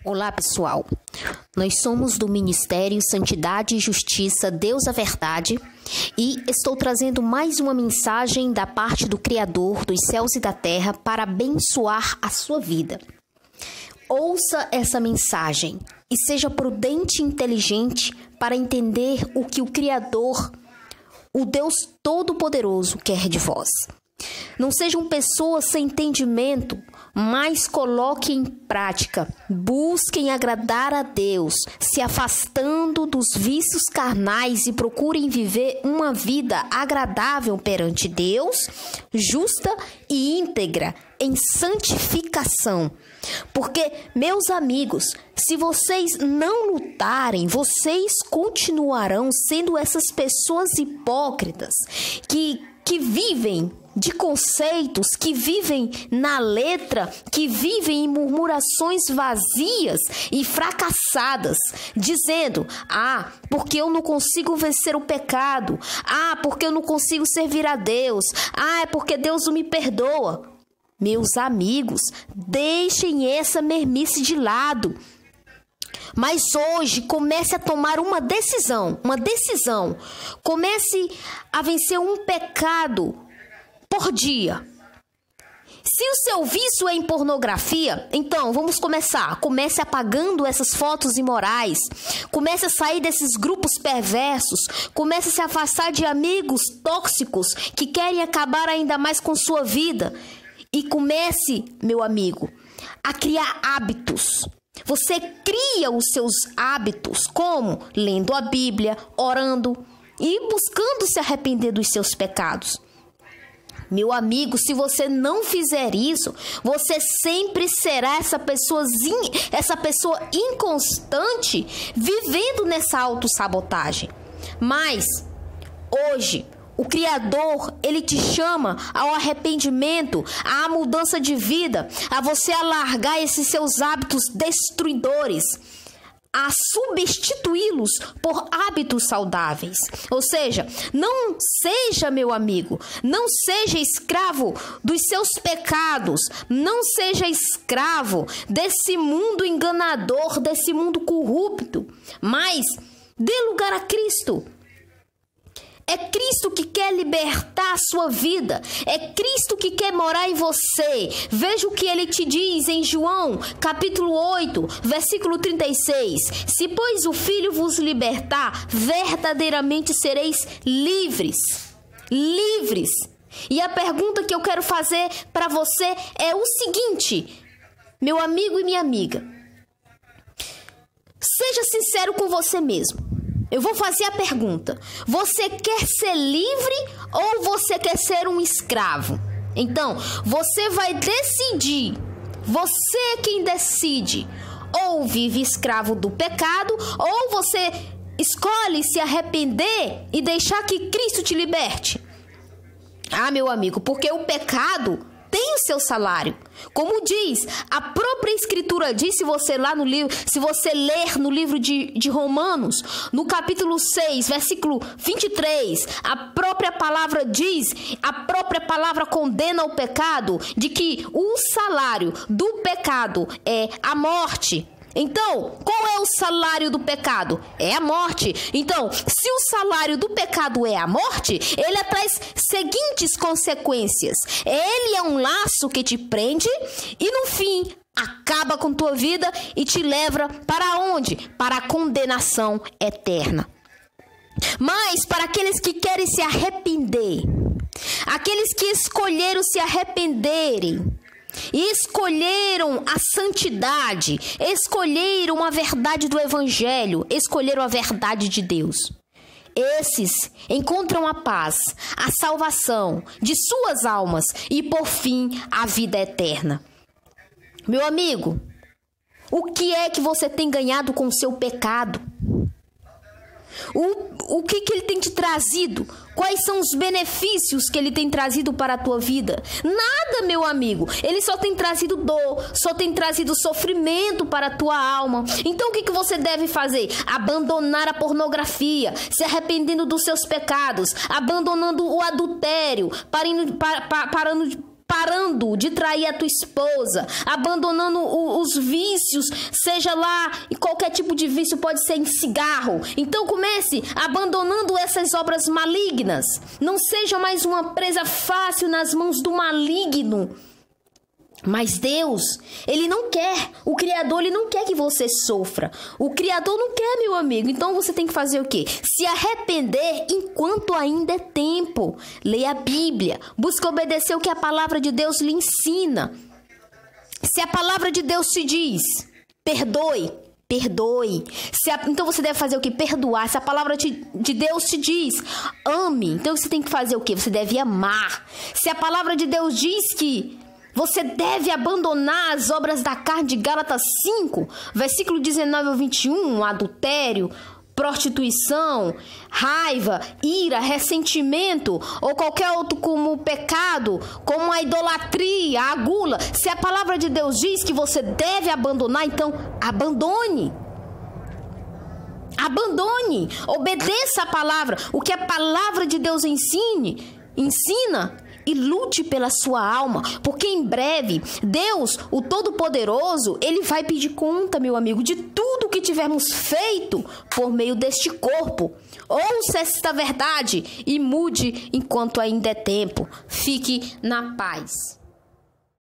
Olá, pessoal. Nós somos do Ministério Santidade e Justiça, Deus a Verdade, e estou trazendo mais uma mensagem da parte do Criador dos céus e da terra para abençoar a sua vida. Ouça essa mensagem e seja prudente e inteligente para entender o que o Criador, o Deus Todo-Poderoso, quer de vós. Não sejam pessoas sem entendimento, mas coloquem em prática, busquem agradar a Deus, se afastando dos vícios carnais e procurem viver uma vida agradável perante Deus, justa e íntegra, em santificação. Porque, meus amigos, se vocês não lutarem, vocês continuarão sendo essas pessoas hipócritas que vivem de conceitos, que vivem na letra, que vivem em murmurações vazias e fracassadas, dizendo: porque eu não consigo vencer o pecado, porque eu não consigo servir a Deus, é porque Deus não me perdoa. Meus amigos, deixem essa mermice de lado. Mas hoje comece a tomar uma decisão. Comece a vencer um pecado por dia. Se o seu vício é em pornografia, então vamos começar. Comece apagando essas fotos imorais. Comece a sair desses grupos perversos. Comece a se afastar de amigos tóxicos que querem acabar ainda mais com sua vida. E comece, meu amigo, a criar hábitos. Você cria os seus hábitos como? Lendo a Bíblia, orando e buscando se arrepender dos seus pecados. Meu amigo, se você não fizer isso, você sempre será essa pessoa inconstante, vivendo nessa autossabotagem. Mas, hoje, o Criador, Ele te chama ao arrependimento, à mudança de vida, a você alargar esses seus hábitos destruidores, a substituí-los por hábitos saudáveis. Ou seja, não seja, meu amigo, não seja escravo dos seus pecados, não seja escravo desse mundo enganador, desse mundo corrupto, mas dê lugar a Cristo. É Cristo que quer libertar a sua vida. É Cristo que quer morar em você. Veja o que ele te diz em João, capítulo 8, versículo 36. Se, pois, o Filho vos libertar, verdadeiramente sereis livres. Livres. E a pergunta que eu quero fazer para você é o seguinte, meu amigo e minha amiga. Seja sincero com você mesmo. Eu vou fazer a pergunta: você quer ser livre ou você quer ser um escravo? Então, você vai decidir. Você é quem decide. Ou vive escravo do pecado, ou você escolhe se arrepender e deixar que Cristo te liberte. Meu amigo, porque o pecado tem o seu salário. Como diz, a própria Escritura diz, se você ler no livro de Romanos, no capítulo 6, versículo 23, a própria palavra diz, a própria palavra condena o pecado, de que o salário do pecado é a morte. Então, qual é o salário do pecado? É a morte. Então, se o salário do pecado é a morte, ele traz seguintes consequências. Ele é um laço que te prende e, no fim, acaba com tua vida e te leva para onde? Para a condenação eterna. Mas, para aqueles que querem se arrepender, aqueles que escolheram se arrependerem, e escolheram a santidade, escolheram a verdade do Evangelho, escolheram a verdade de Deus. Esses encontram a paz, a salvação de suas almas e, por fim, a vida eterna. Meu amigo, o que é que você tem ganhado com o seu pecado? O que ele tem te trazido? Quais são os benefícios que ele tem trazido para a tua vida? Nada, meu amigo. Ele só tem trazido dor, só tem trazido sofrimento para a tua alma. Então o que você deve fazer? Abandonar a pornografia, se arrependendo dos seus pecados, abandonando o adultério, parando de trair a tua esposa, abandonando os vícios, seja lá em qualquer tipo de vício, pode ser em cigarro. Então comece abandonando essas obras malignas. Não seja mais uma presa fácil nas mãos do maligno. Mas Deus, Ele não quer, o Criador, Ele não quer que você sofra. O Criador não quer, meu amigo. Então você tem que fazer o quê? Se arrepender enquanto ainda é tempo. Leia a Bíblia, busque obedecer o que a palavra de Deus lhe ensina. Se a palavra de Deus te diz, perdoe, perdoe. Então você deve fazer o quê? Perdoar. Se a palavra de Deus te diz, ame. Então você tem que fazer o quê? Você deve amar. Se a palavra de Deus diz que você deve abandonar as obras da carne, de Gálatas 5, versículo 19 ao 21, adultério, prostituição, raiva, ira, ressentimento ou qualquer outro como pecado, como a idolatria, a gula. Se a palavra de Deus diz que você deve abandonar, então abandone. Abandone, obedeça a palavra, o que a palavra de Deus ensina. E lute pela sua alma, porque em breve, Deus, o Todo-Poderoso, Ele vai pedir conta, meu amigo, de tudo que tivermos feito por meio deste corpo. Ouça esta verdade e mude enquanto ainda é tempo. Fique na paz.